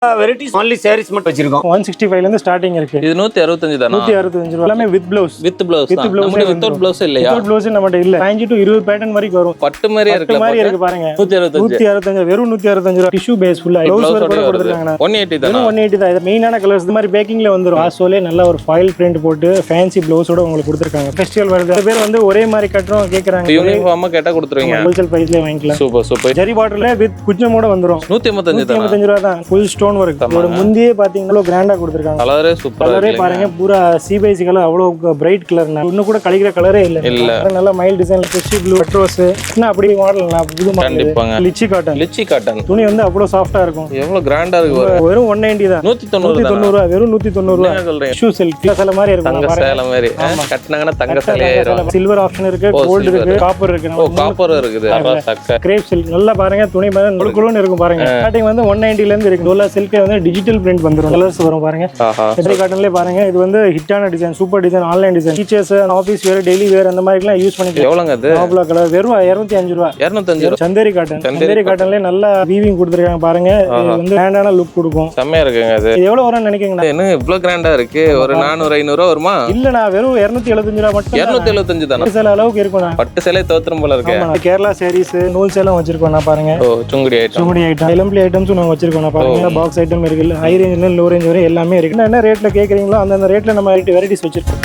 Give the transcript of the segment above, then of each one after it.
Varieties only sarees மட்டும் வச்சிருக்கோம். 165 ல இருந்து ஸ்டார்டிங் இருக்கு. இது 165 தானா? 165 ரூபாய் எல்லாமே வித் ப்ளவுஸ். வித் ப்ளவுஸ் தான். நம்ம வித்தவுட் ப்ளவுஸ் இல்லையா? வித்தவுட் ப்ளவுஸ் நம்மட்ட இல்ல. 5 to 20 பேட்டர்ன் வரைக்கும் வரும். பட்டு மாதிரி இருக்கு. பட்டு மாதிரி இருக்கு பாருங்க. 165 வெறும் 165 ரூபாய். டிஷ்யூ பேஸ் ஃபுல்லா ப்ளவுஸ் வர கூட கொடுத்திருக்காங்க. 180 தானா? 180 தான். இது மெயினான கலர்ஸ் இந்த மாதிரி பேக்கிங்ல வந்துரும். ஆசோலே நல்ல ஒரு ஃபாயில் பிரிண்ட் போட்டு ஃபேன்சி ப்ளவுஸோட உங்களுக்கு கொடுத்திருக்காங்க. ஃபெஸ்டிவல் வருது. நிறைய பேர் வந்து ஒரே மாதிரி கட்டறோம் கேக்குறாங்க. யூனிஃபார்மா கேட்டா கொடுத்துருவீங்க. ஹோல்சேல் பிரைஸ்லயே வாங்கிக்கலாம். Super super. ஜரி பார்டர்ல வித் குச்சமோட வந்துரும். 185 ரூபாய் தான். Full stone work. இதோட முந்தியே பாத்தீங்கன்னா கிராண்டா கொடுத்திருக்காங்க. கலரே சூப்பரா இருக்கு. கலரே பாருங்க பூரா சிபிஐசி கலர் அவ்வளவு பிரைட் கலர். இன்னும் கூட கலக்கிற கலரே இல்ல. நல்ல மைல் டிசைன்ல ஃபிஷி ப்ளூ ரோஸ். என்ன அப்படியே மாடல் புது மாடல். கண்டிப்பாங்க. Litchi cotton. துணி வந்து அவ்வளவு சாஃப்ட்டா இருக்கும். எவ்வளவு கிராண்டா இருக்கு. வெறும் 190 தான். 190 ரூபாய். வெறும் 190 ரூபாய். ஷூ சில்க் சேல மாதிரி இருக்கும். தங்க சேல மாதிரி. கட்டனாங்கன்னா தங்க சேலை ஆயிரும். சில்வர் ஆப்ஷன் இருக்கு, கோல்ட் இருக்கு, காப்பர் இருக்கு. காப்பர் இருக்குது. அதான் கிரேப் சில்க் நல்லா பாருங்க. துணி பாருங்க குளுகுளுன்னு இருக்கும் பாருங்க. ஸ்டார்டிங் வந்து 190 ல இருந்து இருக்கு. டோலா சில்க் வந்து டிஜிட்டல் பிரிண்ட் வந்துரும். கலர்ஸ் வரும் பாருங்க. ஜரி காட்டன்லயே பாருங்க. இது வந்து ஹிட்டான design, super design, online design. Teachers, office wear, daily wear அந்த மாதிரிலாம் யூஸ் பண்ணிக்கலாம். எவ்வளவுங்க அது? மாப்ள கலர் வெறும் 205 ரூபாய். 205. சந்தேரி காட்டன்லயே நல்ல வீவிங் கொடுத்திருக்காங்க பாருங்க. இது வந்து கிராண்டான லுக் கொடுக்கும். செமையா இருக்குங்க அது. இது எவ்வளவு வரும்னு நினைக்கிறீங்க? என்ன இவ்வளவு கிராண்டா இருக்கு? ஒரு 400 500 வருமா? இல்லனா வெறும் 275 ரூபாய் மட்டும். 275 தானா? சேல அளவுக்கு இருக்கும். பட்டு சேலை தோத்துரும் போல இருக்கு. கேரளா சாரீஸ், நூல் சேலம் வச்சிருக்கோம் நான் பாருங்க. சுங்குடி ஐட்டம், எலம்பிளி ஐட்டம்ஸ் நாங்க வச்சிருக்கோம் நான் பாருங்க. பாக்ஸ் ஐட்டம் இருக்கு. ஹை ரேஞ்ச்ல லோ ரேஞ்ச் வரை எல்லாமே இருக்கு. என்ன ரேட்ல கேக்குறீங்களோ அந்த ரேட்ல நம்ம வெரைட்டிஸ் வச்சிருக்கோம்.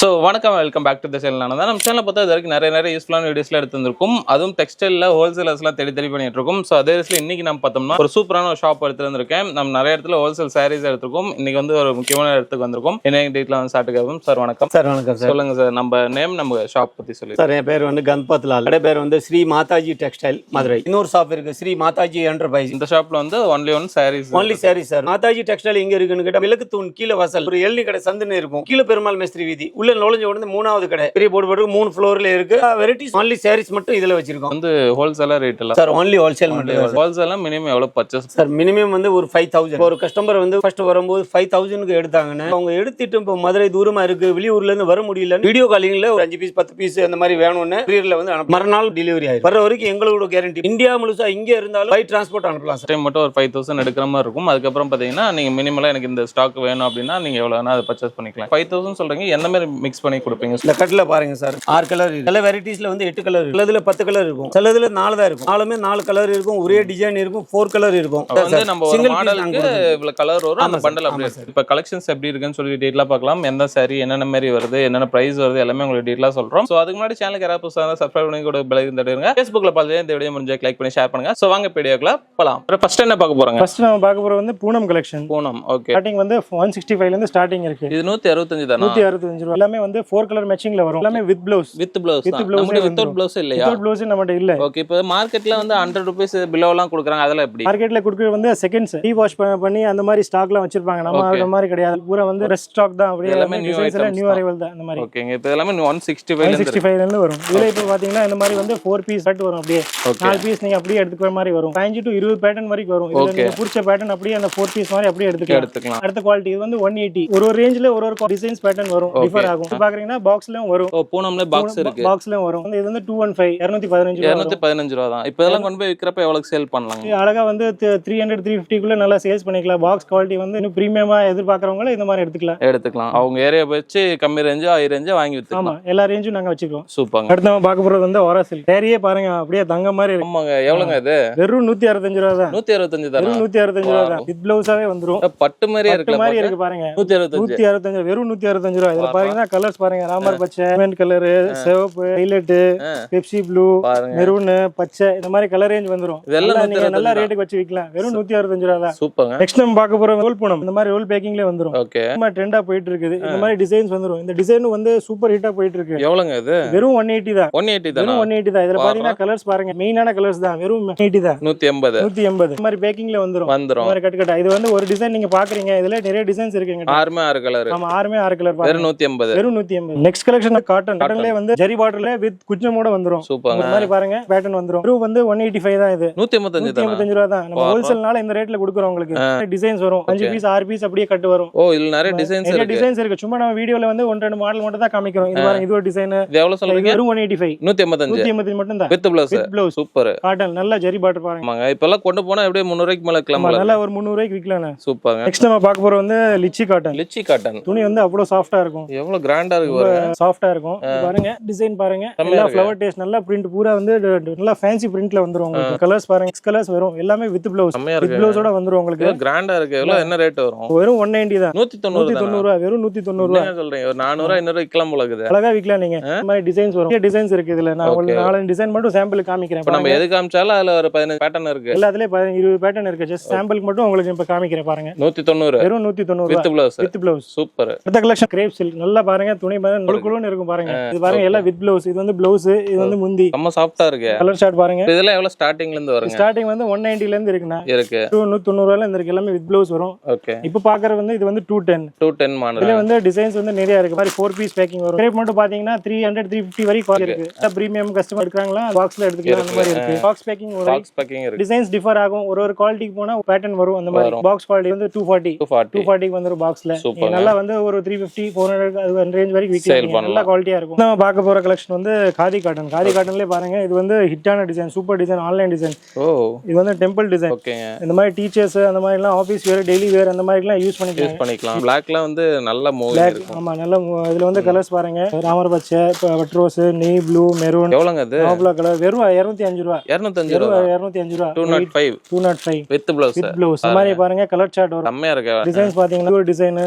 ஸோ வணக்கம், welcome back to the channel. நான் தான் நம்ம சேனலை பார்த்தா இது வரைக்கும் நிறைய யூஸ்ஃபுல்லான வீடியோஸ்லாம் எடுத்து வந்திருக்கும். அதுவும் டெக்ஸ்டைலில் ஹோல்சேலர்ஸ்லாம் தேடி பண்ணிட்டு இருக்கோம். ஸோ அதே விஷயம் இன்னைக்கு நம்ம பார்த்தோம்னா ஒரு சூப்பரான ஒரு ஷாப் எடுத்து வந்திருக்கேன். நம்ம நிறைய இடத்துல ஹோல்சேல் சாரீஸ் எடுத்துருக்கோம். இன்னைக்கு வந்து ஒரு முக்கியமான இடத்துக்கு வந்திருக்கோம். என்ன டீட்டில் வந்து ஸ்டார்ட் கேட்போம். சார் வணக்கம். சார் வணக்கம் சார். சொல்லுங்க சார், நம்ம நேம், நம்ம ஷாப் பற்றி சொல்லி. சார் என் பேர் வந்து கணபத் லால். கடை பேர் வந்து ஸ்ரீ மாதாஜி டெக்ஸ்டைல் மதுரை. இன்னொரு ஷாப் இருக்கு ஸ்ரீ மாதாஜி என்டர்பிரைஸ். இந்த ஷாப்ல வந்து only sarees. Only sarees sir. Mataji textile எங்க இருக்குன்னு கேட்டா விளக்கு தூண் கீழே வாசல் ஒரு எள்ளி கடை சந்துன்னு இருக்கும். கீழே பெருமாள் மேஸ்திரி வீதி உள்ள நுழைஞ்ச உடனே 3வது கடை. பெரிய போர்டு போட்டு 3 ஃப்ளோர்ல இருக்கு. வெரைட்டிஸ் only sarees மட்டும் இதுல வச்சிருக்கோம். வந்து ஹோல்சேலா ரேட் இல்ல சார். only ஹோல்சேல் மட்டும். ஹோல்சேலா மினிமம் எவ்வளவு பர்ச்சேஸ்? சார் மினிமம் வந்து ஒரு 5000. ஒரு கஸ்டமர் வந்து ஃபர்ஸ்ட் வரும்போது 5000 க்கு எடுத்தாங்கன்னு அவங்க எடுத்துட்டு இப்போ மதுரை தூரமா இருக்கு, வெளியூர்ல இருந்து வர முடியல, வீடியோ காலிங்ல ஒரு 5 பீஸ் 10 பீஸ் அந்த மாதிரி வேணும்னு ஃப்ரீல வந்து மறுநாள் டெலிவரி ஆயிடும். வர வரைக்கும் எங்களோட கேரண்டி. இந்தியா முழுசா இங்க இருந்தாலும் பை டிரான்ஸ்போர்ட் அனுப்பலாம். டைம் மட்டும் ஒரு 5000 எடுக்கிற மாதிரி இருக்கும். அதுக்கப்புறம் பாத்தீங்கன்னா நீங்க மினிமலா எனக்கு இந்த ஸ்டாக் வேணும் அப்படின்னா நீங்க எவ்வளவுனா அதை பர்ச்சேஸ் பண்ணிக்கலாம். 5000 சொல்றீங்க, என்ன மாதிரி மிக்ஸ் பண்ணி கொடுப்பீங்க? இந்த கட்ல பாருங்க சார், 6 கலர் இருக்கு. சில வெரைட்டிஸ்ல வந்து 8 கலர் இருக்கு. சிலதுல 10 கலர் இருக்கும். சிலதுல 4 தான் இருக்கும். நாலுமே 4 கலர் இருக்கும். ஒரே டிசைன் இருக்கும். 4 கலர் இருக்கும். வந்து நம்ம ஒரு மாடலுக்கு இவ்வளவு கலர் வரும். அந்த பண்டல் அப்படியே இருக்கு. இப்போ கலெக்ஷன்ஸ் எப்படி இருக்குன்னு சொல்லி டீடைலா பார்க்கலாம். எந்த சாரி என்னென்ன மாதிரி வருது, என்னென்ன பிரைஸ் வருது, எல்லாமே உங்களுக்கு டீடைலா சொல்றோம். சோ அதுக்கு முன்னாடி சேனலுக்கு யாராவது புதுசா சப்ஸ்கிரைப் பண்ணி கூட பெல் ஐகான் தட்டிடுங்க. Facebookல பார்த்து இந்த வீடியோ முடிஞ்சா லைக் பண்ணி ஷேர் பண்ணுங்க. சோ வாங்க வீடியோக்குள்ள போலாம். ஃபர்ஸ்ட் என்ன பார்க்க போறோம்? ஃபர்ஸ்ட் நம்ம பார்க்க போறது வந்து Poonam collection. Poonam okay. Starting வந்து 165 ல இருந்து ஸ்டார்டிங் இருக்கு. இது 165 தானா? 165 ரூபாய். எல்லாமே வந்து 4 கலர் மேட்சிங்ல வரும். எல்லாமே வித் ப்ளவுஸ். With blouse. நம்ம வித்தவுட் ப்ளவுஸ் இல்லையா? வித்தவுட் ப்ளவுஸ் நம்மட்ட இல்ல. ஓகே. இப்போ மார்க்கெட்ல வந்து 100 ரூபீஸ் பிலோலாம் கொடுக்குறாங்க. அதெல்லாம் எப்படி? மார்க்கெட்ல கொடுக்கிறது வந்து செகண்ட்ஸ் டீ வாஷ் பண்ணி அந்த மாதிரி ஸ்டாக்லாம் வச்சிருப்பாங்க. நம்ம அந்த மாதிரி கிடையாது. பூரா வந்து ரெஸ்ட் ஸ்டாக் தான். அப்படியே எல்லாமே நியூ அரைவல் தான். அந்த மாதிரி ஓகேங்க. இப்போ எல்லாமே 165 ல இருந்து வரும். இதுல இப்போ பாத்தீங்கன்னா இந்த மாதிரி வந்து 4 பீஸ் செட் வரும். அப்படியே 4 பீஸ் நீங்க அப்படியே எடுத்துக்கிற மாதிரி வரும். 5 to 20 பேட்டர்ன் வரைக்கும் வரும். இதுல நீங்க பிடிச்ச பேட்டர்ன் அப்படியே அந்த 4 பீஸ் மாதிரி அப்படியே எடுத்துக்கலாம். அடுத்த குவாலிட்டி இது வந்து 180. ஒரு ரேஞ்சில ஒரு டிசைன்ஸ் பேட்டர்ன் வரும். டிஃபர் ஆகும். பாக்குறீங்கன்னா பாக்ஸ்லயும் வரும். பூனம்ல பாக்ஸ் இருக்கு. பாக்ஸ்லயும் வரும். இது வந்து 215 215 ரூபாய் தான். இப்போ இதெல்லாம் கொண்டு போய் விக்கிறப்ப எவ்வளவு சேல் பண்ணலாம்? அழகா வந்து 300 350 குள்ள நல்லா சேல்ஸ் பண்ணிக்கலாம். பாக்ஸ் குவாலிட்டி வந்து இன்னும் பிரீமியமா எதிர்பார்க்கறவங்க இந்த மாதிரி எடுத்துக்கலாம். அவங்க ஏரியா வச்சு கம்மி ரேஞ்ச் ஹை ரேஞ்ச் வாங்கி வித்துக்கலாம். ஆமா, எல்லா ரேஞ்சும் நாங்க வச்சுக்கிறோம். சூப்பர். அடுத்து நம்ம பார்க்க போறது வந்து ஓரா சில்க். சாரியே பாருங்க அப்படியே தங்க மாதிரி இருக்கு. ஆமாங்க. எவ்வளவுங்க இது? வெறும் 165 ரூபாய் தான். 165 தானா? 165 ரூபாய் தான். வித் ப்ளவுஸாவே வந்துரும். பட்டு மாதிரியே இருக்கு. பட்டு மாதிரி இருக்கு பாருங்க. 165 வெறும் 165 ரூபாய். இதுல பாருங்க கலர்ஸ் பாருங்க. ராமர் பச்சை, சிமெண்ட் கலர், சிவப்பு, ஹைலைட், பெப்சி ப்ளூ, மெரூன், பச்சை இந்த மாதிரி கலர் ரேஞ்ச் வந்துரும். இதெல்லாம் நீங்க நல்ல ரேட்டுக்கு வச்சு விக்கலாம். வெறும் 165 ரூபாய் தான். சூப்பர்ங்க. நெக்ஸ்ட் நம்ம பார்க்க போற ரோல் பூனம். இந்த மாதிரி ரோல் பேக்கிங்ல வந்துரும். ஓகே. நம்ம ட்ரெண்டா போயிட்டு இருக்குது. இந்த மாதிரி டிசைன்ஸ் வந்துரும். இந்த டிசைன் வந்து சூப்பர் ஹிட்டா போயிட்டு இருக்கு. எவ்வளவுங்க இது? வெறும் 180 தான். 180 தானா? வெறும் 180 தான். இதுல பாத்தீங்கன்னா கலர்ஸ் பாருங்க. மெயினான கலர்ஸ் தான். வெறும் 180 தான். 180 இந்த மாதிரி பேக்கிங்ல வந்துரும். இந்த மாதிரி கட் கட். இது வந்து ஒரு டிசைன் நீங்க பாக்குறீங்க. இதுல நிறைய டிசைன்ஸ் இருக்குங்க. 6 கலர். ஆமா, 6 கலர். வெறும் 180. 150 வெறும் 150. நெக்ஸ்ட் கலெக்ஷன் காட்டன்லயே வந்து ஜரி பார்டர்ல வித் குஞ்சமோட வந்துரும். சூப்பர். இந்த மாதிரி பாருங்க பேட்டர்ன் வந்துரும். வெறும் வந்து 185 தான் இது. 185 ரூபா தான். நம்ம ஹோல்சேல்னால இந்த ரேட்ல கொடுக்குறோம் உங்களுக்கு. டிசைன்ஸ் வரும் 5 பீஸ் 6 பீஸ் அப்படியே கட்டு வரும். ஓ இதுல நிறைய டிசைன்ஸ் இருக்கு. டிசைன்ஸ் இருக்கு. சும்மா நம்ம வீடியோல வந்து 1-2 மாடல் மட்டும் தான் காமிக்கிறோம். இது பாருங்க இது ஒரு டிசைன். இது எவ்வளவு சொல்றீங்க? வெறும் 185. 185 மட்டும் தான். With blouse. சூப்பர். காட்டன் நல்ல ஜரி பார்டர் பாருங்க. ஆமாங்க இப்பெல்லாம் கொண்டு போனா எப்படியே 300 ரூபாய்க்கு மேல கிளம்பலாம். நல்ல ஒரு 300 ரூபாய்க்கு விக்கலாம். சூப்பர்ங்க. நெக்ஸ்ட் நம்ம பார்க்க போறது வந்து லிச்சி காட்டன். துணி வந்து அவ்வளவு சாஃப்ட்டா இருக்கும். எவ்வளவு கிராண்டா இருக்கு பாருங்க. சாஃப்ட்டா இருக்கும். பாருங்க டிசைன் பாருங்க. எல்லா ஃப்ளவர் டேஸ்ட் நல்ல பிரிண்ட் பூரா வந்து நல்ல ஃபேன்சி பிரிண்ட்ல வந்துரும் உங்களுக்கு. கலர்ஸ் பாருங்க 6 கலர்ஸ் வரும். எல்லாமே வித் ப்ளவுஸ். வித் ப்ளவுஸோட வந்துரும் உங்களுக்கு. கிராண்டா இருக்கு. எவ்வளவு என்ன ரேட் வரும்? வெறும் 190 தான். 190 ரூபாய். வெறும் 190 ரூபாய். என்ன சொல்றீங்க? ஒரு 400 500 விக்கலாம் போல இருக்குது. அழகா விக்கலாம் நீங்க. இந்த மாதிரி டிசைன்ஸ் வரும். டிசைன்ஸ் இருக்கு இதுல. நான் உங்களுக்கு 4 டிசைன் மட்டும் சாம்பிள் காமிக்கிறேன். இப்ப நம்ம எது காமிச்சாலும் அதுல ஒரு 15 பேட்டர்ன் இருக்கு. எல்லாத்துலயே 20 பேட்டர்ன் இருக்கு. ஜஸ்ட் சாம்பிளுக்கு மட்டும் உங்களுக்கு இப்ப காமிக்கிறேன் பாருங்க. 190. வெறும் 190 வித் ப்ளவுஸ். சூப்பர். அடுத்த கலெக்ஷன் கிரேப் சில்க். நல்லா பாருங்க துணி பாருங்க நுழுக்குழுன்னு இருக்கும் பாருங்க. இது பாருங்க எல்லாம் வித் ப்ளவுஸ். இது வந்து ப்ளவுஸ், இது வந்து முந்தி. ரொம்ப சாஃப்ட்டா இருக்கு. கலர் சார்ட் பாருங்க. இதெல்லாம் எவ்வளவு ஸ்டார்டிங்ல இருந்து வருங்க? ஸ்டார்டிங் வந்து 190 ல இருந்து இருக்குண்ணா. இருக்கு. 190 ரூபாயில இருந்து இருக்கு. எல்லாமே வித் ப்ளவுஸ் வரும். ஓகே. இப்போ பாக்குறது வந்து இது வந்து 210 மாடல். இதுல வந்து டிசைன்ஸ் வந்து நிறைய இருக்கு. மாதிரி 4 பீஸ் பேக்கிங் வரும். கிரேப் மட்டும் பாத்தீங்கன்னா 300 350 வரைக்கும் இருக்கு. பிரீமியம் கஸ்டமர் எடுக்கறாங்களா பாக்ஸ்ல எடுத்துக்கலாம். அந்த மாதிரி இருக்கு. பாக்ஸ் பேக்கிங் வரும். பாக்ஸ் பேக்கிங் இருக்கு. டிசைன்ஸ் டிஃபர் ஆகும். ஒரு குவாலிட்டிக்கு போனா பேட்டர்ன் வரும். அந்த மாதிரி பாக்ஸ் குவாலிட்டி வந்து 240 க்கு வந்துரும் பாக்ஸ்ல. நல்லா வந்து ஒரு 350 400 அது ரேஞ்ச் வரைக்கும் விக்கலாம். நல்ல குவாலிட்டியா இருக்கும். நம்ம பார்க்க போற கலெக்ஷன் வந்து காதி காட்டன்லயே பாருங்க. இது வந்து ஹிட்டான design, super design, online design. ஓ இது வந்து டெம்பிள் டிசைன். ஓகேங்க. இந்த மாதிரி டீச்சர்ஸ் அந்த மாதிரி எல்லாம் ஆபீஸ் வேர், டெய்லி வேர் அந்த மாதிரி எல்லாம் யூஸ் பண்ணிக்கலாம். பிளாக்ல வந்து நல்ல மூவிங் இருக்கும். ஆமா நல்ல இதுல வந்து கலர்ஸ் பாருங்க. ராமர் பச்சை, வட் ரோஸ், நெய் ப்ளூ, மெரூன். எவ்வளவுங்க அது? ஆப்லா கலர். வெறும் 205 ரூபாய். 205 ரூபாய். 205 வித் ப்ளவுஸ். இந்த மாதிரி பாருங்க கலர் சார்ட் வரும். செம்மையா இருக்கு. டிசைன்ஸ் பாத்தீங்கன்னா ஒரு டிசைன்.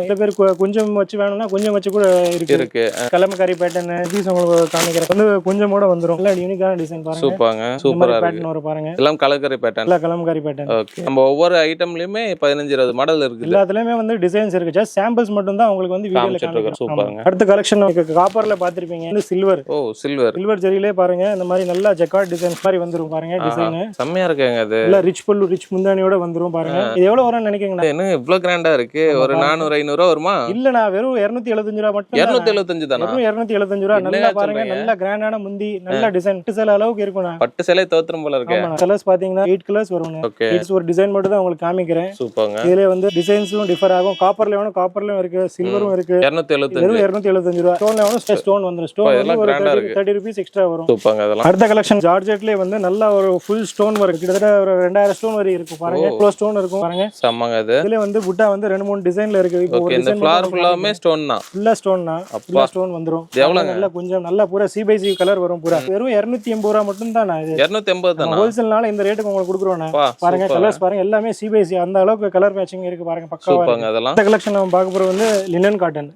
சில பேர் கொஞ்சம் வச்சு வேணும்னா கொஞ்சம் வச்சு கூட இருக்கு. கலமக்காரி பேட்டர்ன் பீஸ் உங்களுக்கு காமிக்கிறேன். வந்து கொஞ்சமோட வந்துரும். நல்ல யூனிக்கான டிசைன் பாருங்க. சூப்பர்ங்க. சூப்பரா இருக்கு. பேட்டர்ன் வரும் பாருங்க. எல்லாம் கலமக்காரி பேட்டர்ன். எல்லாம் கலமக்காரி பேட்டர்ன். ஓகே. நம்ம ஒவ்வொரு ஐட்டம்லயுமே 15 20 மாடல் இருக்கு. எல்லாத்துலயுமே வந்து டிசைன்ஸ் இருக்கு. ஜஸ்ட் சாம்பிள்ஸ் மட்டும் தான் உங்களுக்கு வந்து வீடியோல காமிக்கிறேன். சூப்பர்ங்க. அடுத்த கலெக்ஷன் காப்பர்ல பாத்திருப்பீங்க. இது சில்வர். ஓ சில்வர் ஜரியிலே பாருங்க. இந்த மாதிரி நல்ல ஜக்கார்ட் டிசைன் மாதிரி வந்துரும் பாருங்க. டிசைன் செம்மையா இருக்குங்க. அது நல்ல ரிச் பல்லு, ரிச் முந்தானியோட வந்துரும் பாருங்க. இது எவ்வளவு வரும்னு நினைக்கிறீங்க? என்ன இவ்ளோ கிராண்டா இருக்கு? ஒரு 400 500 ரூபாய் வருமா? இல்லனா வெறும் 275 ரூபாய் மட்டும். 275 தானா? வெறும் 275 ரூபாய். நல்லா பாருங்க. நல்ல கிராண்டான முந்தி, நல்ல டிசைன். சேல அளவுக்கு இருக்கும்னா. பட்டு சேலை தோத்துரும் போல இருக்கு. ஆமா. கலர்ஸ் பாத்தீங்கன்னா 8 கலர்ஸ் வரும். ஓகே. இது ஒரு டிசைன் மட்டும் தான் உங்களுக்கு காமிக்கிறேன். சூப்பர்ங்க. இதுல வந்து டிசைன்ஸும் டிஃபர் ஆகும். காப்பர்லயும் இருக்கு, சில்வரும் இருக்கு. 275 வெறும் 275 ரூபாய். ஸ்டோன்ல வந்து ஸ்டோன் வந்துரும். ஸ்டோன் வந்து ஒரு 30 ரூபீஸ் எக்ஸ்ட்ரா வரும். சூப்பர்ங்க. அதெல்லாம் அடுத்த கலெக்ஷன் ஜார்ஜெட்லயே வந்து நல்ல ஒரு ஃபுல் ஸ்டோன் வரும். கிட்டத்தட்ட ஒரு 2000 ஸ்டோன் வரை இருக்கும் பாருங்க. இவ்வளவு ஸ்டோன் இருக்கும் பாருங்க. செம்மங்க. அது இதுல வந்து புட்டா வந்து 2-3 டிசைன்ல இருக்கு. இப்போ ஒரு இந்த ஃப்ளவர் ஃபுல்லாமே ஸ்டோன் தான். ஃபுல்லா ஸ்டோன் தான். ஃபுல்லா ஸ்டோன் வந்துரும். நல்ல கொஞ்சம் நல்ல பூரா C/C கலர் வரும் பூரா. வெறும் 280 ரூபாய் மட்டும் தான். இது 280 தானா? ஹோல்சேல்னால இந்த ரேட்டுக்கு உங்களுக்கு கொடுக்குறோம். பாருங்க கலர்ஸ் பாருங்க. எல்லாமே C/C அந்த அளவுக்கு கலர் மேட்சிங் இருக்கு பாருங்க. பக்காவா சூப்பர்ங்க. அதெல்லாம் இந்த கலெக்ஷன் நம்ம பார்க்க போறது வந்து லினன் காட்டன்.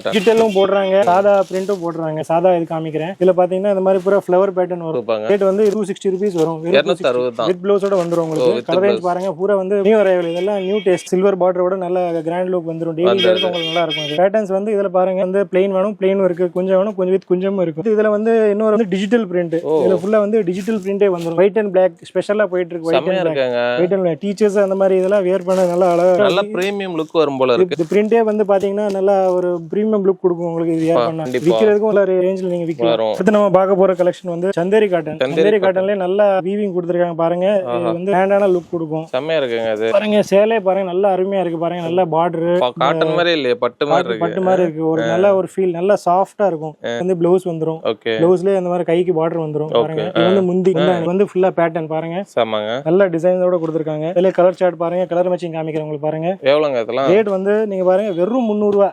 டிஜிட்டலும் போடுறாங்க, சாதா பிரிண்டும் போடுறாங்க. சாதா இது காமிக்கிறேன். இதுல பாத்தீங்கன்னா இந்த மாதிரி பூரா ஃப்ளவர் பேட்டர்ன் வரும். ரேட் வந்து 260 ரூபீஸ் வரும். 260 தான். வித் ப்ளவுஸோட வந்துரும் உங்களுக்கு. கலர் ரேஞ்ச் பாருங்க. பூரா வந்து நியூ அரைவல். இதெல்லாம் நியூ டேஸ்ட். சில்வர் பார்டரோட நல்ல கிராண்ட் லுக் வந்துரும். டெய்லி வேருக்கு உங்களுக்கு நல்லா இருக்கும். பேட்டர்ன்ஸ் வந்து இதுல பாருங்க. வந்து பிளைன் வேணும், பிளைனும் இருக்கு. கொஞ்சம் வேணும், கொஞ்சம் வித் கொஞ்சமும் இருக்கு. இதுல வந்து இன்னொரு வந்து டிஜிட்டல் பிரிண்ட். இதுல ஃபுல்லா வந்து டிஜிட்டல் பிரிண்டே வந்துரும். ஒயிட் அண்ட் பிளாக் ஸ்பெஷலா போயிட்டு இருக்கு. ஒயிட் அண்ட் டீச்சர்ஸ் அந்த மாதிரி இதெல்லாம் வேர் பண்ண நல்லா அழகா நல்ல பிரீமியம் லுக் வரும் போல இருக்கு. இந்த பிரிண்டே வந்து பாத்தீங்கன்னா நல்லா ஒரு பிரீமியம் லுக் கொடுக்கும் உங்களுக்கு. இது வேர் பண்ணா விக்கிறதுக்கும் நல்ல ரேஞ்சில நீங்க விக்கலாம். அடுத்து நம்ம பார்க்க போற கலெக்ஷன் வந்து சந்தேரி காட்டன். சந்தேரி காட்டன்லயே நல்லா வீவிங் கொடுத்திருக்காங்க பாருங்க. இது வந்து கிராண்டான லுக் கொடுக்கும். செம்மையா இருக்குங்க. அது பாருங்க சேலே பாருங்க நல்லா அருமையா இருக்கு பாருங்க. நல்ல பார்டர் காட்டன் மாதிரி இல்ல, பட்டு மாதிரி இருக்கு. பட்டு மாதிரி இருக்கு. ஒரு நல்ல ஒரு ஃபீல், நல்லா சாஃப்ட்டா இருக்கும். வந்து ப்ளவுஸ் வந்துரும். ப்ளவுஸ்லயே அந்த மாதிரி கைக்கு பார்டர் வந்துரும் பாருங்க. இது வந்து முந்தி வந்து ஃபுல்லா பேட்டர்ன் பாருங்க. செம்மங்க. நல்ல டிசைனோட கொடுத்திருக்காங்க. இதுல கலர் சார்ட் பாருங்க. கலர் மேட்சிங் காமிக்கிறேன் உங்களுக்கு பாருங்க. எவ்வளவுங்க இதெல்லாம்? ரேட் வந்து நீங்க பாருங்க வெறும் 300 ரூபாய்.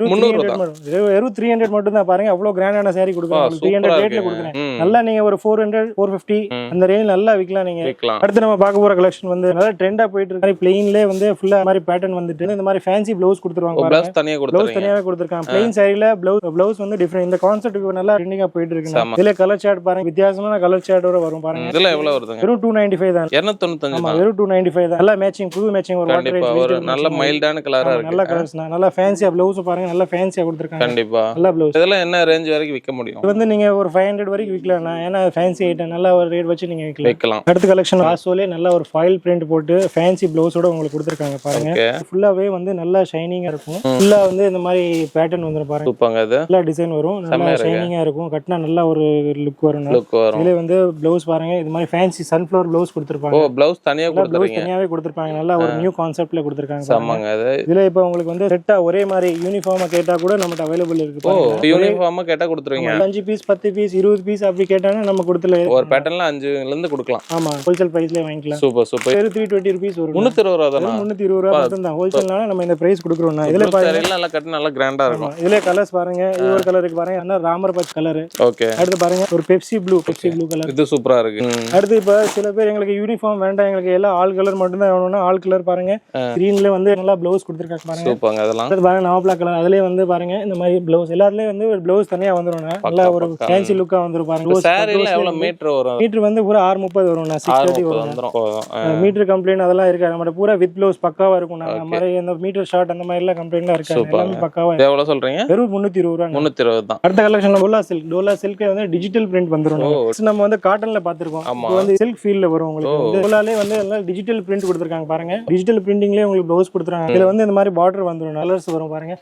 வெறும் 300 மட்டும் தான் பாருங்க. அவ்வளவு கிராண்டான saree கொடுக்குறாங்க. 300 ரேட்ல கொடுக்குறேன். நல்லா நீங்க ஒரு 400 450 அந்த ரேஞ்ச் நல்லா விக்கலாம் நீங்க. அடுத்து நம்ம பார்க்க போற கலெக்ஷன் வந்து நல்ல ட்ரெண்டா போயிட்டு இருக்கு. பிளைன்லயே வந்து ஃபுல்லா மாதிரி பேட்டர்ன் வந்துட்டு இந்த மாதிரி ஃபேன்சி ப்ளவுஸ் கொடுத்துருவாங்க பாருங்க. ப்ளவுஸ் தனியாவே கொடுத்திருக்காங்க. பிளைன் சாரில ப்ளவுஸ் வந்து டிஃபரெண்ட். இந்த கான்செப்ட் நல்லா ட்ரெண்டிங்கா போயிட்டு இருக்கு. இதுல கலர் சார்ட் பாருங்க. வித்தியாசமான கலர் சார்ட்டோட வரும் பாருங்க. இதெல்லாம் எவ்வளவு வருதுங்க? வெறும் 295 தான். 295 ஆமா வெறும் 295 தான். நல்ல மேட்சிங், புது மேட்சிங். ஒரு வாட்டர் ஒரு நல்ல மைல்டான கலரா இருக்கு. நல்ல கலர்ஸ் நல்ல ஃபேன்சியா ப்ளவுஸ் பாருங்க. நல்ல ஃபேன்சியா கொடுத்திருக்காங்க. கண்டிப்பா நல்ல ப்ளவுஸ். இதெல்லாம் என்ன ரேஞ்ச் வரைக்கும் விக்க முடியும்? இது வந்து நீங்க ஒரு 500 வரைக்கும் விக்கலாம். ஏன்னா ஃபேன்சி ஐட்டம் நல்ல ஒரு ரேட் வச்சு நீங்க விக்கலாம். அடுத்த கலெக்ஷன் ஆசோலே நல்ல ஒரு ஃபாயில் பிரிண்ட் போட்டு ஃபேன்சி ப்ளவுஸோட உங்களுக்கு கொடுத்திருக்காங்க பாருங்க. ஃபுல்லாவே வந்து நல்லா ஷைனிங்கா இருக்கும். ஃபுல்லா வந்து இந்த மாதிரி பேட்டர்ன் பேட்டர்ன் வந்துரும் பாருங்க. சூப்பங்க இது. நல்ல டிசைன் வரும், நல்லா ஷைனிங்கா இருக்கும். கட்டினா நல்ல ஒரு லுக் வரும். இதுல வந்து ப்ளவுஸ் பாருங்க, இது மாதிரி ஃபேன்சி சன்ஃப்ளவர் ப்ளவுஸ் கொடுத்திருப்பாங்க. ஓ ப்ளவுஸ் தனியா கொடுத்திருக்கீங்க. தனியாவே கொடுத்திருப்பாங்க. நல்ல ஒரு நியூ கான்செப்ட்ல கொடுத்திருக்காங்க. ஆமாங்க அது. இதுல இப்போ உங்களுக்கு வந்து செட்டா ஒரே மாதிரி யூனிஃபார்மா கேட்டா கூட நம்மட்ட அவைலபிள் இருக்கு பாருங்க. ஓ யூனிஃபார்மா கேட்டா கொடுத்துருவீங்க. 5 பீஸ் 10 பீஸ் 20 பீஸ் அப்படி கேட்டானே நம்ம கொடுத்துல ஒரு பேட்டர்ன்ல 5ல இருந்து கொடுக்கலாம். ஆமா, ஹோல்சேல் பிரைஸ்லயே வாங்கிக்கலாம். Super super. 320 ரூபீஸ் வரும். 320 ரூபாய் தானா? 320 ரூபாய் மட்டும் தான். ஹோல்சேல்னால நம்ம இந்த பிரைஸ் கொடுக்குறோம். இதுல பாருங்க நல்லா கட்டு நல்லா கிராண்டா இருக்கும். இதுல கலர்ஸ் பாருங்க. இது ஒரு கலர் இருக்கு பாருங்க, என்ன ராமர் பச்சை கலர். ஓகே. அடுத்து பாருங்க ஒரு பெப்சி ப்ளூ கலர். இது சூப்பரா இருக்கு. அடுத்து இப்ப சில பேர் எங்களுக்கு யூனிஃபார்ம் வேண்டாம், எங்களுக்கு எல்லாம் ஆல் கலர் மட்டும் தான் வேணும்னா ஆல் கலர் பாருங்க. கிரீன்ல வந்து நல்லா ப்ளவுஸ் கொடுத்திருக்காங்க பாருங்க. சூப்பர்ங்க அதெல்லாம். அடுத்து பாருங்க நவப்ளா கலர். அதுலயே வந்து பாருங்க இந்த மாதிரி ப்ளவுஸ் எல்லாத்துலயே வந்து ஒரு ப்ளவுஸ் தனியா வந்துரும். நல்லா ஒரு ஃபேன்சி லுக்கா வந்துரும் பாருங்க. சாரில எவ்வளவு மீட்டர் வரும்? மீட்டர் வந்து பூரா 630 வரும். 630 வரும். மீட்டர் கம்ப்ளைண்ட் அதெல்லாம் இருக்கு. நம்ம பூரா வித் ப்ளவுஸ் பக்காவா இருக்கும். அந்த மாதிரி அந்த மீட்டர் ஷார்ட் அந்த மாதிரி எல்லாம் கம்ப்ளைண்ட்லாம் இருக்காது. எல்லாமே பக்காவா. எவ்வளவு சொல்றீங்க? வெறும் 320 ரூபாய். 320 தான். அடுத்த கலெக்ஷன் டோலா சில்க் வந்து டிஜிட்டல் பிரிண்ட் வந்துரும். நம்ம வந்து காட்டன்ல பாத்துருக்கோம். இப்போ வந்து சில்க் ஃபீல்ல வரும் உங்களுக்கு. வந்து டோலாலே வந்து எல்லாம் டிஜிட்டல் பிரிண்ட் கொடுத்திருக்காங்க பாருங்க. டிஜிட்டல் பிரிண்டிங்லயே உங்களுக்கு ப்ளவுஸ் கொடுத்துறாங்க. இதுல வந்து இந்த மாதிரி பார்டர் வந்துரும், கலர்ஸ் வரும் பாருங்க.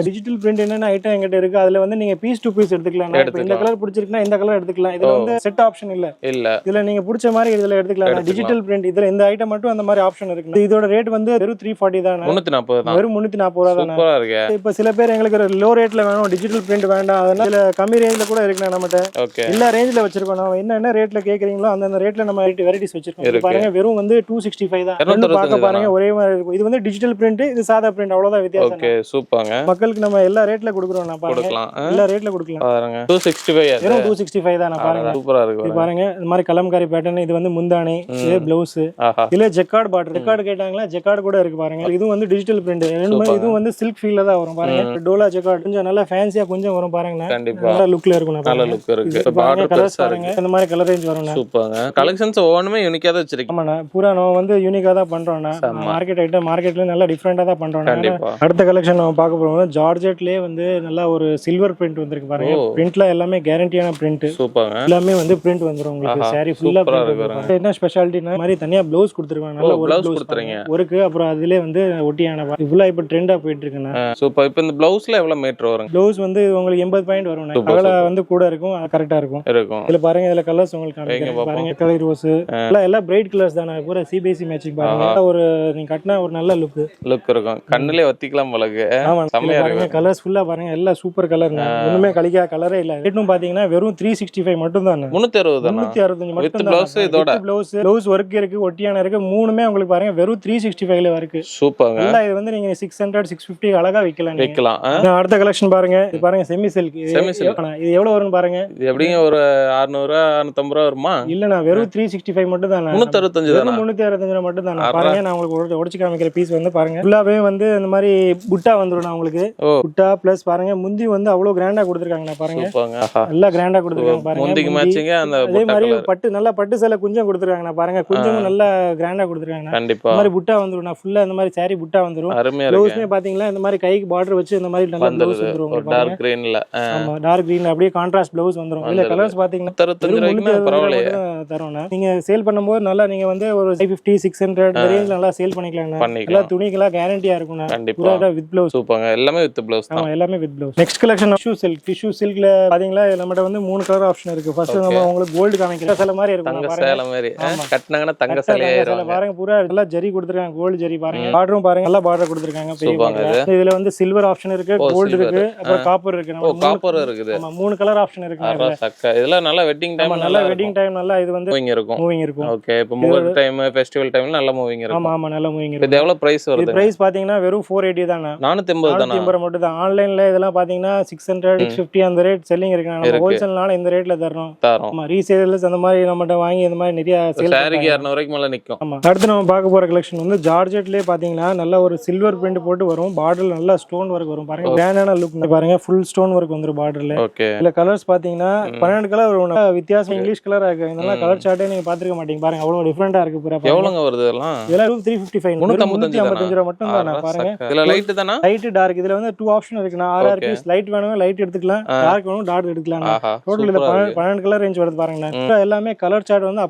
டிஜிட்டல் பிரிண்ட் என்னென்ன ஐட்டம் எங்கிட்ட இருக்கு, அதுல வந்து நீங்க பீஸ் டு பீஸ் எடுத்துக்கலாம். இந்த கலர் பிடிச்சிருக்குன்னா இந்த கலர் எடுத்துக்கலாம். இதுல வந்து செட் ஆப்ஷன் இல்ல. இதுல நீங்க பிடிச்ச மாதிரி இதுல எடுத்துக்கலாம். டிஜிட்டல் பிரிண்ட் இதுல இந்த ஐட்டம் மட்டும் அந்த மாதிரி ஆப்ஷன் இருக்கு. இதோட ரேட் வந்து வெறும் 340 தான். 340 தான். வெறும் 340 ரூபாய் தான். இப்ப சில பேர் எங்களுக்கு லோ ரேட்ல வேணும், டிஜிட்டல் பிரிண்ட் வேண்டாம், அதனால இதுல கம்மி ரேஞ்ச்ல கூட இருக்கு நம்மட்ட. எல்லா ரேஞ்ச்ல வச்சிருக்கோம். நம்ம என்ன ரேட்ல கேக்குறீங்களோ அந்த ரேட்ல நம்ம வெரைட்டிஸ் வச்சிருக்கோம். பாருங்க வெறும் வந்து 265 தான். பார்க்க பாருங்க ஒரே மாதிரி இருக்கும். இது வந்து டிஜிட்டல் பிரிண்ட், இது சாதா பிரிண்ட், அவ்வளவுதான் வித்தியாசம். ஓகே சூப்பர்ங்க. மக்களுக்கு நம்ம எல்லா ரேட்ல கொடுக்குறோம். நான் பாருங்க எல்லா ரேட்ல கொடுக்கலாம். பாருங்க 265 வெறும் 265 தான். நான் பாருங்க சூப்பரா இருக்கு. இது பாருங்க இந்த மாதிரி கலம்காரி பேட்டர்ன். இது வந்து முந்தானை, இது ப்ளவுஸ். இதுல ஜெக்கார்ட் பார்டர். ஜெக்கார்ட் கேட்டாங்களா, ஜெக்கார்ட் கூட இருக்கு பாருங்க. இது வந்து டிஜிட்டல் பிரிண்ட். இதுவும் வந்து சில்க் ஃபீல்ல தான் வரும் பாருங்க. டோலா ஜெக்கார்ட் கொஞ்சம் நல்லா ஃபேன்சியா கொஞ்சம் வரும் பாருங்க. நல்ல லுக்ல இருக்கும். நல்ல லுக் இருக்கு. பார்டர் கலர்ஸ் பாருங்க. இந்த மாதிரி கலர் ரேஞ்ச் வரும். சூப்பர்ங்க. கலெக்ஷன்ஸ் ஒவ்வொண்ணுமே யூனிக்கா தான் வச்சிருக்கீங்க. ஆமாண்ணா, பூரா நம்ம வந்து யூனிக்கா தான் பண்றோம்னா. மார்க்கெட் ஐட்டம் மார்க்கெட்ல நல்லா டிஃபரெண்டா தான் பண்றோம். அடுத்த கலெக்ஷன் நம்ம பார்க்க போறோம். ஜார்ஜெட்லயே வந்து நல்லா ஒரு சில்வர் பிரிண்ட் வந்திருக்கு பாருங்க. பிரிண்ட்ல எல்லாமே கேரண்டியான பிரிண்ட். சூப்பர்ங்க. எல்லாமே வந்து பிரிண்ட் வந்துரும் உங்களுக்கு. சாரி ஃபுல்லா பிரிண்ட். என்ன ஸ்பெஷாலிட்டினா மாதிரி தனியா ப்ளவுஸ் கொடுத்திருக்காங்க. நல்ல ஒரு ப்ளவுஸ் கொடுத்துறீங்க. ஒருக்கு அப்புறம் அதுலயே வந்து ஒட்டியான இவ்வளவு இப்ப ட்ரெண்டா போயிட்டு இருக்குன்னா. சூப்பர். இப்போ இந்த ப்ளவுஸ்ல எவ்வளவு மீட்டர் வரும்? ப்ளவுஸ் வந்து உங்களுக்கு 80 பாயிண்ட் வரும். அகல வந்து கூட இருக்கும், கரெக்ட்டா இருக்கும். இதுல பாருங்க, இதுல கலர்ஸ் உங்களுக்கு காமிக்கிறேன் பாருங்க. கலர் ரோஸ் எல்லாம் பிரைட் கலர்ஸ் தான. பூரா சிபிஎஸ்சி மேட்சிங் பாருங்க. ஒரு நீங்க கட்டினா ஒரு நல்ல லுக் இருக்கும். கண்ணுலயே வத்திக்கலாம் போலக்கு. செமையா இருக்கு. கலர்ஸ் ஃபுல்லா பாருங்க, எல்லாம் சூப்பர் கலர். ஒண்ணுமே கலிக்கா கலரே இல்ல. ரேட்டும் பாத்தீங்கன்னா வெறும் 365 மட்டும் தான். 360 தான். 365 மட்டும் தான். ப்ளவுஸ் இதோட ப்ளவுஸ் வர்க் இருக்கு, ஒட்டியான இருக்கு. மூணுமே உங்களுக்கு பாருங்க வெறும் 365ல இருக்கு. சூப்பர்ங்க. எல்லாம் இது வந்து நீங்க 600 650 அழகா விக்கலாம். அடுத்த கலெக்ஷன் பாருங்க. இது பாருங்க செமி சில்க். இது எவ்வளவு வரும் பாருங்க. இது எப்படிங்க ஒரு 600 650 ரூபாய் வருமா? இல்லனா வெறும் 365 மட்டும் தான். 365 தான். 365 மட்டும் தான். பாருங்க நான் உங்களுக்கு உடைச்சு காமிக்கிற பீஸ் வந்து பாருங்க. ஃபுல்லாவே வந்து இந்த மாதிரி புட்டா வந்துரும். உங்களுக்கு புட்டா பிளஸ் பாருங்க முந்தி வந்து அவ்வளவு கிராண்டா கொடுத்திருக்காங்க. பாருங்க நல்லா கிராண்டா கொடுத்திருக்காங்க பாருங்க. முந்திக்கு மேட்சிங் அந்த அதே மாதிரி பட்டு நல்லா பட்டு சேலை குஞ்சம் கொடுத்திருக்காங்க. பாருங்க குஞ்சம் நல்லா கிராண்டா கொடுத்திருக்காங்க. கண்டிப்பா இந்த மாதிரி புட்டா வந்துரும். நான் ஃபுல்லா இந்த மாதிரி சாரி புட்டா வந்துரும். ப்ளவுஸ்மே பாத்தீங்களா இந்த மாதிரி கைக்கு பார்டர் வச்சு இந்த மாதிரி நல்ல ப்ளவுஸ் வந்துரும். டார்க் கிரீன்ல. ஆமா டார்க் கிரீன்ல அப்படியே கான்ட்ராஸ்ட் ப்ளவுஸ் வந்துரும். இதுல கலர்ஸ் பாத்தீங்கன்னா 65 ரூபாய்க்கு பரவாயில்லை தரோம்னா. நீங்க சேல் பண்ணும்போது நல்லா நீங்க வந்து ஒரு 550 600 ரேஞ்ச்ல நல்லா சேல் பண்ணிக்கலாம். எல்லா துணிகளா கேரண்டியா இருக்கும். பூரா வித் ப்ளவுஸ். சூப்பர்ங்க. எல்லாமே வித் ப்ளவுஸ் தான். எல்லாமே with blouse. Next collection tissue சில்க்ல பாத்தீங்களா நம்மட்ட வந்து 3 கலர் ஆப்ஷன் இருக்கு. ஃபர்ஸ்ட் நம்ம உங்களுக்கு கோல்ட் காமிக்கிறோம். சேல மாதிரி இருக்கும். தங்க சேல மாதிரி. கட்டனாங்கன்னா தங்க சேலையே ஆயிரும். பாருங்க பூரா நல்லா ஜரி கொடுத்திருக்காங்க. கோல்ட் ஜரி பாருங்க. பார்டரும் பாருங்க நல்லா பார்டர் கொடுத்திருக்காங்க. இதுல வந்து சில்வர் ஆப்ஷன் இருக்கு, கோல்ட் இருக்கு, அப்புறம் காப்பர் இருக்கு. காப்பர் இருக்குது. ஆமா 3 கலர் ஆப்ஷன் இருக்கு. இதெல்லாம் நல்ல வெட்டிங் டைம் நல்ல வெட்டிங் டைம் நல்லா இது வந்து மூவிங் இருக்கும். ஓகே. இப்போ முகூர்த்த டைம் ஃபெஸ்டிவல் டைம்ல நல்ல மூவிங் இருக்கும். ஆமா ஆமா நல்ல மூவிங் இருக்கும். இது எவ்வளவு பிரைஸ் வருது? இது பிரைஸ் பாத்தீங்கன்னா வெறும் 480 தானா. 480 தானா. 480 மட்டும் தான். ஆன்லைன்ல இதெல்லாம் பாத்தீங்கன்னா 600 650 அந்த ரேட் செல்லிங் இருக்கு. நம்ம ஹோல்சேல்னால இந்த ரேட்ல தரோம். ஆமா ரீசேலர்ஸ் அந்த மாதிரி நம்மட்ட வாங்கி இந்த மாதிரி நிறைய சேல் சாரிக்கு 200 ரூபாய்க்கு மேல நிக்கும். ஆமா. அடுத்து நம்ம பார்க்க போற கலெக்ஷன் வந்து ஜார்ஜெட்லயே பாத்தீங்கன்னா நல்ல ஒரு சில்வர் பிரிண்ட் போட்டு வரும். பார்டர்ல நல்லா ஸ்டோன் வர்க் வரும். பாருங்க கிராண்டான லுக் பாருங்க. ஃபுல் ஸ்டோன் வர்க் வந்துரும் பார்டர்ல. இல்ல கலர்ஸ் பாத்தீங்கன்னா 12 கலர் வரும். வித்தியாசம் இங்கிலீஷ் கலரா இருக்கு. இதெல்லாம் கலர் சார்ட்டே நீங்க பாத்துக்க மாட்டீங்க. பாருங்க அவ்வளவு டிஃபரெண்டா இருக்கு. பூரா எவ்வளவுங்க வருது இதெல்லாம்? இதெல்லாம் 355 355 ரூபாய் மட்டும் தான். பாருங்க இதுல லைட் தானா? Light dark. இதுல வந்து 2 ஆப்ஷன் இருக்கு. நான் RR பீஸ் லைட் வேணும் லைட் எடுத்துக்கலாம், டார்க் வேணும் டார்க் எடுக்கலாம். டோட்டல் இதுல 12 கலர் ரேஞ்ச் வருது பாருங்க. எல்லாமே கலர் சார்ட் வந்து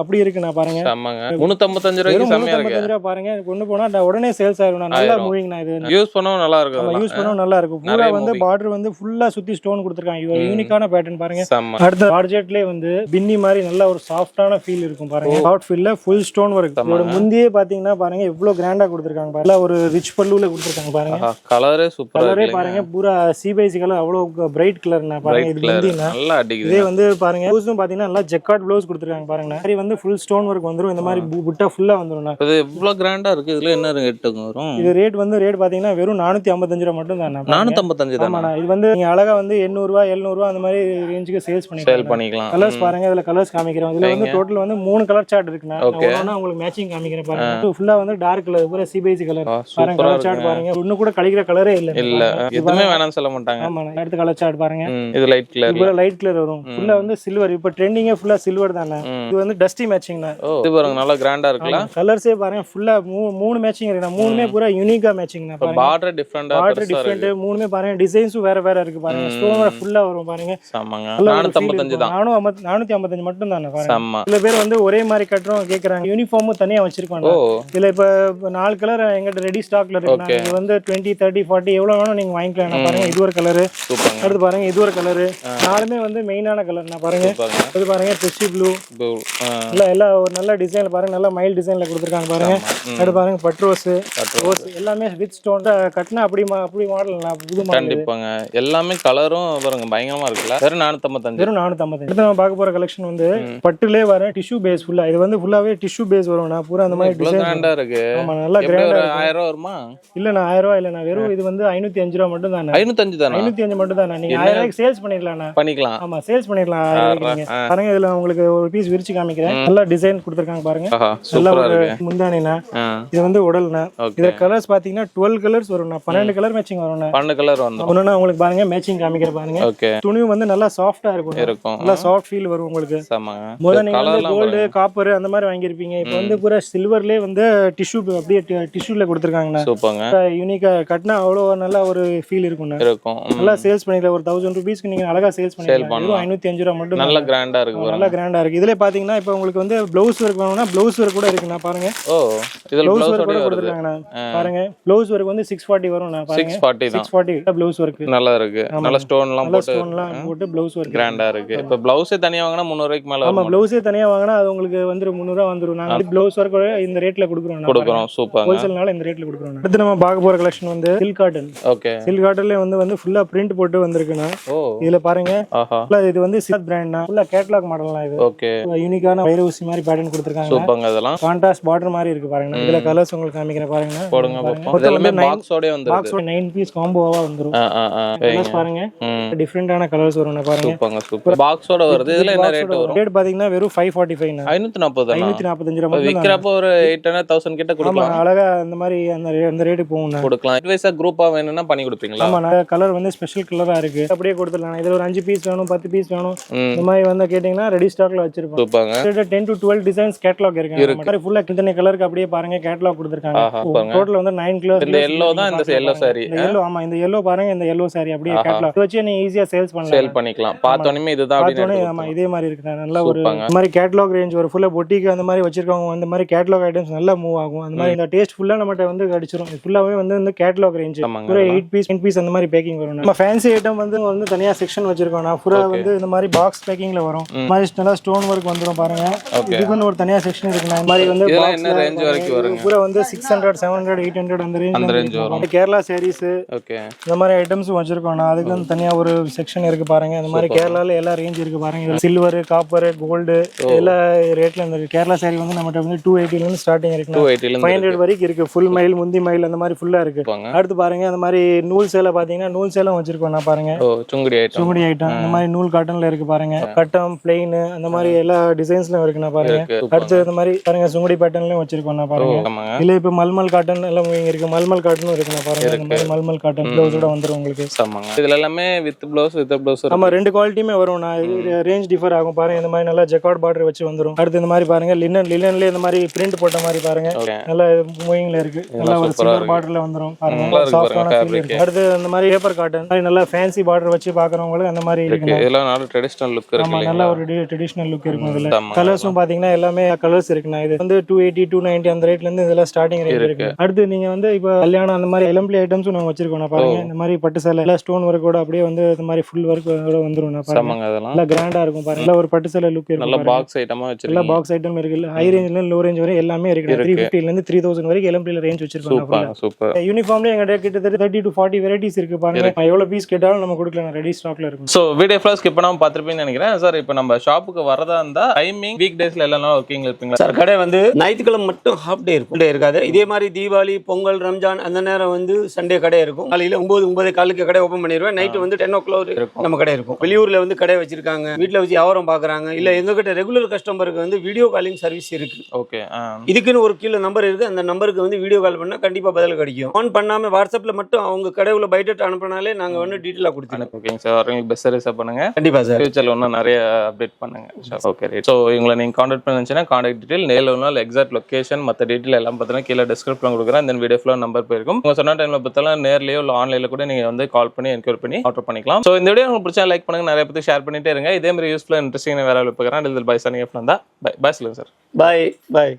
அப்படி இருக்கு. நான் பாருங்க 355 ரூபாய்க்கு செமையா இருக்கு. 355 ரூபாய் பாருங்க. கொண்டு போனா உடனே சேல்ஸ் ஆயிரும். நல்லா மூவிங். நான் இது யூஸ் பண்ணவும் நல்லா இருக்கும். யூஸ் பண்ணவும் இன்னும் நல்லா இருக்கும். பூரா வந்து பார்டர் வந்து ஃபுல்லா சுத்தி ஸ்டோன் கொடுத்துருக்காங்க. யூனிக்கான பேட்டர்ன் பாருங்க. அடுத்த ஆர்ஜெட்லயே வந்து பின்னி மாதிரி நல்ல ஒரு சாஃப்டான ஃபீல் இருக்கும் பாருங்க. சாஃப்ட் ஃபீல்ல ஃபுல் ஸ்டோன் ஒர்க். இதோட முந்தியே பாத்தீங்கன்னா பாருங்க எவ்வளவு கிராண்டா கொடுத்துருக்காங்க பாருங்க. ஒரு ரிச் பல்லுல கொடுத்துருக்காங்க பாருங்க. கலரே சூப்பரா கலரே பாருங்க பூரா சிபிஐசி கலர் அவ்வளவு பிரைட் கலர்னா பாருங்க. இது முந்தினா நல்லா அடிக்குது. இதே வந்து பாருங்க ப்ளவுஸும் பாத்தீங்கன்னா நல்லா ஜெக்கார்ட் ப்ளவுஸ் கொடுத்துருக்காங்க பாருங்க. மாதிரி வந்து ஃபுல் ஸ்டோன் ஒர்க் வந்துரும். இந்த மாதிரி புட்டா ஃபுல்லா வந்துரும். இது இவ்வளவு கிராண்டா இருக்கு. இதுல என்ன ரேட் வரும்? இது ரேட் பாத்தீங்கன்னா வெறும் 455 ரூபாய் மட்டும் தான். 455 தான். ஆமாண்ணா. இது வந்து நீங்க அழகா வந்து 800 ரூபாய் 700 ரூபாய் அந்த மாதிரி ரேஞ்சுக்கு சேல் பண்ணிக்கலாம். கலர்ஸ் பாருங்க. இதுல கலர்ஸ் காமிக்கிறோம். இதுல வந்து டோட்டல் வந்து 3 கலர் சார்ட் இருக்குண்ணா. ஒவ்வொன்னா உங்களுக்கு மேட்சிங் காமிக்கிறேன் பாருங்க. ஃபுல்லா வந்து டார்க் கலர் பூரா சிபிஐசி கலர் பாருங்க. கலர் சார்ட் பாருங்க. இன்னும் கூட கழிக்கிற கலரே இல்ல. எதுவுமே வேணாம்னு சொல்ல மாட்டாங்க. ஆமாண்ணா. அடுத்த கலர் சார்ட் பாருங்க. இது லைட் கலர். இது லைட் கலர் வரும். ஃபுல்லா வந்து சில்வர். இப்ப ட்ரெண்டிங்கே ஃபுல்லா சில்வர் தானே. இது வந்து டஸ்டி மேட்சிங்னா. இது பாருங்க நல்லா கிராண்டா இருக்குல. கலர்ஸே பாருங்க ஃபுல்லா 3 மேட்சிங் இருக்குண்ணா. மூணுமே பூரா யூனிக்கா மேட்சிங்னா பாருங்க. பார்டர் டிஃபரண்டா இருக்கு. மூணுமே பாருங்க டிசைன்ஸும் வேற இருக்கு பாருங்க. ஸ்டோன் ஃபுல்லா வரும் பாருங்க. ஆமாங்க. 455 தான். 455 மட்டும் தானே பாருங்க. சில பேர் வந்து ஒரே மாதிரி கட்டறோம் கேக்குறாங்க. யூனிஃபார்மும் தனியா வச்சிருக்காங்க. இதுல இப்ப 4 கலர் எங்கட்ட ரெடி ஸ்டாக்ல இருக்குண்ணா. இது வந்து 20 30 40 எவ்வளவு வேணும் நீங்க வாங்கிக்கலாம் பாருங்க. இது ஒரு கலர். அடுத்து பாருங்க இது ஒரு கலர். நாலுமே வந்து மெயினான கலர்னா பாருங்க. இது பாருங்க டிஷ்யூ ப்ளூ. எல்லாம் ஒரு நல்ல டிசைன்ல பாருங்க. நல்ல மைல்ட் டிசைன்ல கொடுத்திருக்காங்க பாருங்க. அடுத்து பாருங்க பட்ரோஸ் எல்லாமே வித் ஸ்டோன் கட்டினா அப்படி மாடல்னா புது மாடல். கண்டிப்பாங்க. எல்லாமே கலரும் பாருங்க பயங்கரமா இருக்குல்ல. வெறும் 455. அடுத்து நம்ம பார்க்க போற கலெக்ஷன் வந்து பட்டுலே வர டிஷ்யூ பேஸ் ஃபுல்லா. இது வந்து ஃபுல்லாவே டிஷ்யூ பேஸ் வரும். நான் பூரா அந்த மாதிரி டிசைன் கிராண்டா இருக்கு. ஆமா நல்லா கிராண்டா. 1000 ரூபாய் வருமா? இல்ல நான் 1000 ரூபாய் இல்ல. நான் வெறும் இது வந்து 505 ரூபாய் மட்டும் தான். 505 தானா? 505 மட்டும் தான். நீங்க 1000 ரூபாய்க்கு சேல்ஸ் பண்ணிடலாம். ஆமா சேல்ஸ் பண்ணிடலாம். 1000 ரூபாய்க்கு பாருங்க. இதுல உங்களுக்கு ஒரு பீஸ் விரிச்சு காமிக்கிறேன். நல்லா டிசைன் கொடுத்திருக்காங்க பாருங்க. நல்லா ஒரு முந்தானினா. இது வந்து உடல்னா. இதுல கலர்ஸ் பாத்தீங்கன்னா 12 கலர்ஸ் வரும். 12 கலர் மேட்சிங் வரும். 12 கலர் வந்து ஒண்ணுனா உங்களுக்கு பாருங்க மேட்சிங் காமிக்கிற பாருங்க. துணியும் வந்து நல்லா சாஃப்ட்டா இருக்கும். நல்லா சாஃப்ட் ஃபீல் வரும் உங்களுக்கு. முதல்ல நீங்க வந்து கோல்டு காப்பர் அந்த மாதிரி வாங்கியிருப்பீங்க. இப்போ வந்து பூரா சில்வர்லயே வந்து டிஷ்யூ அப்படியே டிஷ்யூல கொடுத்துருக்காங்கண்ணா. யூனிக்கா கட்டினா அவ்வளோ நல்லா ஒரு ஃபீல் இருக்கும். நல்லா சேல்ஸ் பண்ணிக்கலாம். ஒரு 1000 ரூபீஸ்க்கு நீங்க அழகா சேல்ஸ் பண்ணிக்கலாம். 505 ரூபாய் மட்டும். நல்லா கிராண்டா இருக்கு. நல்லா கிராண்டா இருக்கு. இதுல பாத்தீங்கன்னா இப்போ உங்களுக்கு வந்து ப்ளவுஸ் ஒர்க் வேணும்னா ப்ளவுஸ் ஒர்க் கூட இருக்குண்ணா பாருங்க. இதுல ப்ளவுஸ் ஒர்க் கூட கொடுத்துருக்காங்கண்ணா பாருங்க. ப்ளவுஸ் ஒர்க் வந்து 640 வரும். 640 ப்ளவுஸ் ஒர்க் நல்லா இருக்கு. நல்ல ஸ்டோன்லாம் போட்டு ப்ளவுஸ் ஒர்க் கிராண்டா இருக்கு. இப்போ ப்ளவுஸே தனியா வாங்குனா 300 ரூபாய்க்கு மேல. ஆமா ப்ளவுஸே தனியா வாங்குனா அது உங்களுக்கு வந்து 300 ரூபாய் வந்துரும். நாங்க ப்ளவுஸ் ஒர்க் இந்த ரேட்ல கொடுக்குறோம். சூப்பர். ஹோல்சேல்னால இந்த ரேட்ல கொடுக்குறோம். அடுத்து நம்ம பார்க்க போற கலெக்ஷன் வந்து சில்க் காட்டன். சில்க் காட்டன்ல வந்து ஃபுல்லா பிரிண்ட் போட்டு வந்திருக்குண்ணா. இதுல பாருங்க இது வந்து சில்க் பிராண்ட்னா ஃபுல்லா கேட்டலாக் மாடல்னா. இது யூனிக்கான வைரூசி மாதிரி பேட்டர்ன் கொடுத்திருக்காங்க. சூப்பர்ங்க. அதெல்லாம் கான்ட்ராஸ்ட் பார்டர் மாதிரி இருக்கு பாருங்க. இதுல கலர்ஸ் உங்களுக்கு காமிக்கிறேன் பாருங்க. போடுங்க பாப்போம். இதெல்லாம் பாக்ஸோட வந்து பாக்ஸோட 9 பீஸ் காம்போவா வந்துரும். கலர்ஸ் பாருங்க டிஃபரண்டான கலர்ஸ் வரும் பாருங்க. சூப்பர்ங்க சூப்பர். பாக்ஸோட வருது. இதுல என்ன ரேட் வரும்? ரேட் பாத்தீங்கன்னா வெறும் 545 னா. 545 ரூபாய். விக்கிறப்ப ஒரு 8,000 கிட்ட கொடுக்கலாம். அழகா அந்த மாதிரி அந்த ரேட் போகும்னா கொடுக்கலாம். அட்வைஸா குரூப்பா வேணும்னா பண்ணி கொடுப்பீங்களா? ஆமா நான் கலர் வந்து ஸ்பெஷல் கலரா இருக்கு. அப்படியே கொடுத்துடலாம். இதுல ஒரு 5 பீஸ் வேணும் 10 பீஸ் வேணும் இந்த மாதிரி வந்து கேட்டிங்கன்னா ரெடி ஸ்டாக்ல வச்சிருப்போம். சூப்பர்ங்க. 10 to 12 டிசைன்ஸ் கேட்டலாக் இருக்கு. மாதிரி ஃபுல்லா கிட்டனே கலருக்கு அப்படியே பாருங்க கேட்டலாக் கொடுத்திருக்காங்க. டோட்டல் வந்து 9 கலர்ஸ். இந்த yellow தான் இந்த yellow saree. இந்த yellow ஆமா இந்த yellow பாருங்க. இந்த yellow saree அப்படியே கேட்டலாக் வச்சு நீ ஈஸியா சேல்ஸ் பண்ணிக்கலாம். பார்த்தோனே இதுதான் அப்படினே. ஆமா இதே மாதிரி இருக்கு. நல்ல ஒரு இந்த மாதிரி கேட்டலாக் ரேஞ்ச் ஒரு ஃபுல்லா பொட்டிக் அந்த மாதிரி வச்சிருக்காங்க. அந்த மாதிரி கேட்டலாக் ஐட்டம்ஸ் நல்லா மூவ் ஆகும். அந்த மாதிரி இந்த டேஸ்ட் ஃபுல்லா நம்மட்ட வந்து அடிச்சிரும். ஃபுல்லாவே வந்து இந்த கேட்டலாக் ரேஞ்ச் ஒரு 8 பீஸ் 10 பீஸ் அந்த மாதிரி பேக்கிங் வரும். நம்ம ஃபேன்சி ஐட்டம் வந்து தனியா செக்ஷன் வச்சிருக்கோம். நான் ஃபுல்லா வந்து இந்த மாதிரி பாக்ஸ் பேக்கிங்ல வரும். இந்த மாதிரி நல்லா ஸ்டோன் வர்க் வந்துரும் பாருங்க. இதுக்கு ஒரு தனியா செக்ஷன் இருக்கு. இந்த மாதிரி வந்து என்ன ரேஞ்ச் வரைக்கும் வரும்? பூரா வந்து 600 700 800 அந்த ரேஞ்ச் வரும். கேரளா sarees இந்த மாதிரி ஐட்டம்ஸ் வச்சிருக்கோம். அதுக்கு வந்து தனியா ஒரு செக்ஷன் இருக்கு பாருங்க. இந்த மாதிரி கேரளால எல்லா ரேஞ்ச் இருக்கு பாருங்க. சில்வர் காப்பர் கோல்டு எல்லா ரேட்ல இந்த கேரளா saree வந்து நம்மட்ட வந்து 280 ல இருந்து ஸ்டார்டிங் இருக்கு. 500 வரைக்கும் இருக்கு. ஃபுல் மைல் முந்தி மைல் அந்த மாதிரி ஃபுல்லா இருக்கு. அடுத்து பாருங்க அந்த மாதிரி நூல் சேலை பாத்தீங்கன்னா நூல் சேலம் வச்சிருக்கோம். நான் பாருங்க சுங்குடி ஐட்டம் இந்த மாதிரி நூல் காட்டன்ல இருக்கு பாருங்க. கட்டம் பிளைன் அந்த மாதிரி எல்லா டிசைன்ஸ்லயும் இருக்கு. நான் பாருங்க. அடுத்து இந்த மாதிரி பாருங்க சுங்குடி பேட்டர்ன்லயும் வச்சிருக்கோம். நான் பாருங்க. இல்ல இப்ப மல்மல் காட்டன் எல்லாம் இருக்கு. மல்மல் காட்டனும் இருக்கு. நான் பாருங்க. இந்த மாதிரி மல்மல் காட்டன் ப்ளவுஸோட வந்துரும் உங்களுக்கு. இதுல எல்லாமே வித் ப்ளவுஸ் ஆமா ரெண்டு குவாலிட்டியுமே வரும். நான் ரேஞ்ச் டிஃபர் ஆகும் பாருங்க. இந்த மாதிரி நல்லா ஜக்கார்ட் பார்டர் வச்சு வந்துரும். அடுத்து இந்த மாதிரி பாருங்க லினன்ல இந்த மாதிரி பிரிண்ட் போட்ட மாதிரி பாருங்க. நல்ல மூவிங்ல இருக்கு. நல்ல ஒரு சில்வர் பார்டர்ல வந்துரும் பாருங்க. சாஃப்ட்டான ஃபீல் இருக்கு. அடுத்து இந்த மாதிரி பேப்பர் காட்டன் நல்ல ஃபேன்சி பார்டர் வச்சு பாக்குறவங்களுக்கு அந்த மாதிரி இருக்கு. இதெல்லாம் நல்ல ட்ரெடிஷனல் லுக் இருக்கு. ஆமா நல்ல ஒரு ட்ரெடிஷனல் லுக் இருக்கும். இதுல கலர்ஸும் பாத்தீங்கன்னா எல்லாமே கலர்ஸ் இருக்குண்ணா. இது வந்து 280 290 அந்த ரேட்ல இருந்து இதெல்லாம் ஸ்டார்டிங் ரேஞ்ச் இருக்கு. அடுத்து நீங்க வந்து இப்ப கல்யாணம் அந்த மாதிரி எலம்பிளி ஐட்டம்ஸும் நம்ம வச்சிருக்கோம். வச்சிருக்கோம் நான் பாருங்க. இந்த மாதிரி பட்டு சேலை எல்லாம் ஸ்டோன் ஒர்க்கோட அப்படியே வந்து இந்த மாதிரி ஃபுல் ஒர்க் வந்துரும் நான் பாருங்க. ஆமாங்க அதெல்லாம் நல்லா கிராண்டா இருக்கும் பாருங்க. நல்ல ஒரு பட்டு சேலை லுக் நல்ல இருக்கும். பாக்ஸ் ஐட்டமா எல்லா வச்சிருக்கீங்க. பாக்ஸ் ஐட்டம் இருக்கு. ஹை ரேஞ்ச்ல இருந்து லோ ரேஞ்ச் வரை எல்லாமே இருக்கு. 350 ல இருந்து 3000 வரைக்கும் எலம்பில ரேஞ்ச் வச்சிருக்கோம். Super super. யூனிஃபார்ம்ல எங்க கிட்டத்தட்ட 30 to 40 வெரைட்டிஸ் இருக்கு பாருங்க. எவ்வளவு பீஸ் கேட்டாலும் நம்ம கொடுக்கலாம். ரெடி ஸ்டாக்ல இருக்கும். சோ வீடியோ ஃபுல்லா ஸ்கிப் பண்ணாம பாத்துருப்பீங்கன்னு நினைக்கிறேன். சார் இப்போ நம்ம ஷாப்புக்கு வரதா இருந்தா டைமிங் வீக் டேஸ்ல எல்லா நாளும் ஒர்க்கிங்ல இருப்பீங்களா? சார் கடை வந்து ஞாயிற்றுக்கிழமை மட்டும் ஹாஃப் டே இருக்கும், டே இருக்காது. இதே மாதிரி தீபாவளி, பொங்கல், ரம்ஜான் அந்த நேரம் வந்து சண்டே கடை இருக்கும். காலையில 9 காலுக்கு கடை ஓபன் பண்ணிடுவேன். நைட்டு வந்து 10 o'clock இருக்கும் நம்ம கடை இருக்கும். வெளியூர்ல வந்து கடை வச்சிருக்காங்க, வீட்டுல வச்சு வியாபாரம் பாக்குறாங்க. இல்ல எங்ககிட்ட ரெகுலர் கஸ்டமருக்கு வந்து வீடியோ காலிங் சர்வீஸ் இருக்கு. ஓகே. இதுக்குன்னு ஒரு கீழே நம்பர் இருக்கு. அந்த நம்பருக்கு வந்து வீடியோ கால் பண்ணா கண்டிப்பா பதில் கிடைக்கும். ஃபோன் பண்ணாம வாட்ஸ்அப்ல மட்டும் அவங்க கடைக்குள்ள பைடட் அனுப்பினாலே நாங்க வந்து டீட்டெயிலா கொடுத்துருவோம். ஓகேங்க சார். அவங்களுக்கு பெஸ்ட் சர்வீஸா பண்ணுங்க. கண்டிப்பா சார். ஃபியூச்சர்ல இன்னும் நிறைய அப்டேட் பண்ணுங்க. Okay right. ஸோ இவங்களை நீங்க கான்டாக்ட் பண்ணுச்சுன்னா கான்டாக்ட் டீடைல், நேரில் ஒரு நாள் எக்ஸாக்ட் லொகேஷன் மற்ற டீடைல் எல்லாம் பார்த்தீங்கன்னா கீழே டிஸ்கிரிப்ஷன் கொடுக்குறேன். தென் வீடியோ ஃபுல்லாக நம்பர் போயிருக்கும். உங்க சொன்ன டைம்ல பார்த்தாலும் நேர்லயோ இல்லை ஆன்லைன்ல கூட நீங்க வந்து கால் பண்ணி என்கொயரி பண்ணி ஆர்டர் பண்ணிக்கலாம். ஸோ இந்த வீடியோ உங்களுக்கு பிடிச்சா லைக் பண்ணுங்க, நிறைய பேருக்கு ஷேர் பண்ணிட்டே இருங்க. இதே மாதிரி யூஸ்ஃபுல்லாக இன்ட்ரெஸ்டிங் வேற பார்க்குறேன். பை சனிங் தான். பை சொல்லுங்க சார். பாய்.